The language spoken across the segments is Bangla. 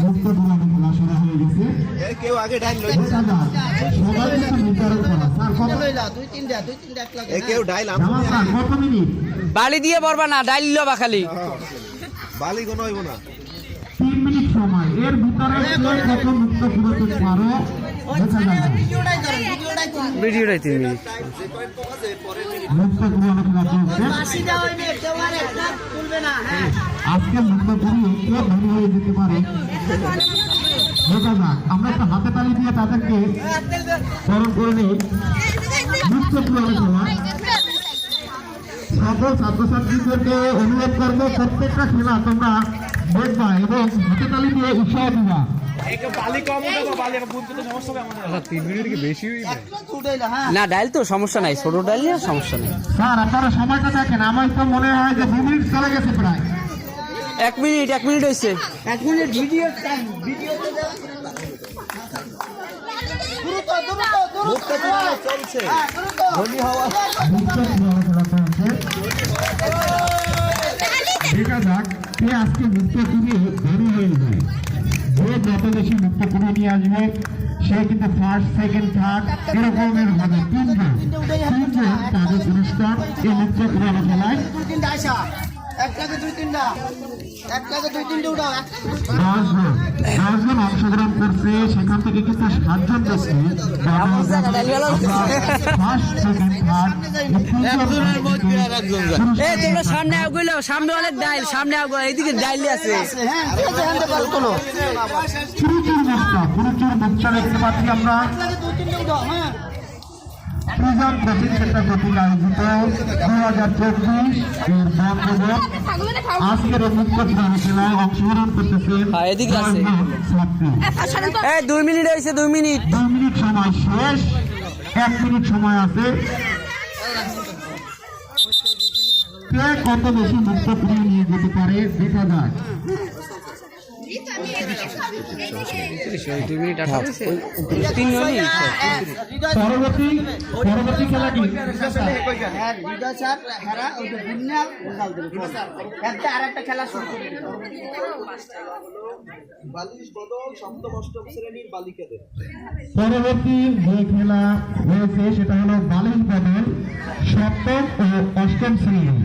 মুক্ত দৌড়ানো খেলা শুরু হয়ে গেছে। কেউ আগে ডাইল লই সবাই কিন্তু নির্ধারণ করা স্যার কত কেউ ডাইল স্যার কত মিনিট বালি দিয়ে পড়বা না, ডাইল লবা খালি। বালি কোনো হইব না। 3 মিনিট সময়, এর ভিতরে কত মুক্ত দৌড়াতে পারো দেখা যাবে। ভিডিওটাই 3 মিনিট। মুক্ত দৌড়ানো খেলা চলছে। আজকে মুক্ত দৌড়ি কে ধনী হয়ে যেতে পারে দেখা যাক। আমরা একটা হাতে তালি দিয়ে তাদেরকে স্মরণ করে নিই। মুক্ত দৌড়ানো খেলা সকল ছাত্রছাত্রীদেরকে অনুরোধ করবো প্রত্যেকটা খেলা তোমরা দেখবা এবং হাতে তালি দিয়ে উৎসাহ দিবা। না ডাইল তো সমস্যা নাই, ছোট ডাইল সমস্যা নাই। স্যার আপনারা সময়টা দেখেন, আমার তো মনে হয় যে 2 মিনিট চলে গেছে প্রায়। 1 মিনিট হয়েছে। 1 মিনিট ভিডিও টাইম, ভিডিওতে চলছে ধনী হওয়া মুক্ত দৌড়ানো খেলা চলছে। দেখা যাক কে আজকে মুক্ত করে ধনী হয়ে যায়। যে যত বেশি মুক্ত করে নিয়ে আসবে সে কিন্তু ফার্স্ট সেকেন্ড থার্ড এরকমের হবে। তিনজন তাদের পুরস্কার এই মুক্ত দৌড়ানো খেলায়। 2-3টা উঠাও। 10 জন অংশগ্রহণ করছে, সেখান থেকে কিন্তু 7 জন ব্যক্তি ফার্স্ট সেকেন্ড থার্ড তোমরা সামনে আগুলো, সামনে অনেক ডাইল, সামনে আগুলো, এইদিকে ডাইল আছে। প্রচুর বাচ্চা দেখতে পাচ্ছি আমরা। প্রিজন ট্রফি সেন্টার কর্তৃক আয়োজিত 2024 এর বঙ্গবন্ধু আজকের মুক্ত দৌড়ানো খেলায় অংশগ্রহণ করতেছেন। এদিকে আছে। 2 মিনিট হয়েছে, 2 মিনিট। 2 মিনিট সময় শেষ, 1 মিনিট সময় আছে। কে কত বেশি মুক্ত করে নিয়ে যেতে পারে দেখা যায়। পরবর্তী খেলা কি আরেকটা খেলা শুরু করি। বালিশ বদল সপ্তম অষ্টম শ্রেণীর বালিকাদের। পরবর্তী যে খেলা হয়েছে সেটা হলো বালিশ বদল সপ্তম ও অষ্টম শ্রেণী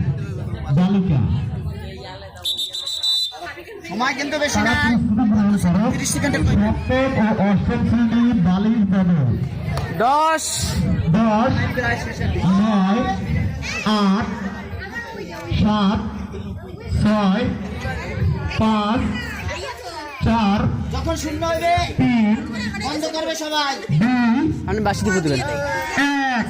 বালিকা। সময় কিন্তু বেশি না, 30 সেকেন্ড। সপ্তম ও অষ্টম শ্রেণী বালিশ বদল 10 9 8 7 6 5 4 যখন শূন্য হবে 3 বন্ধ করবে সবাই। 2 আমি বাসি দিব দিবেন। 1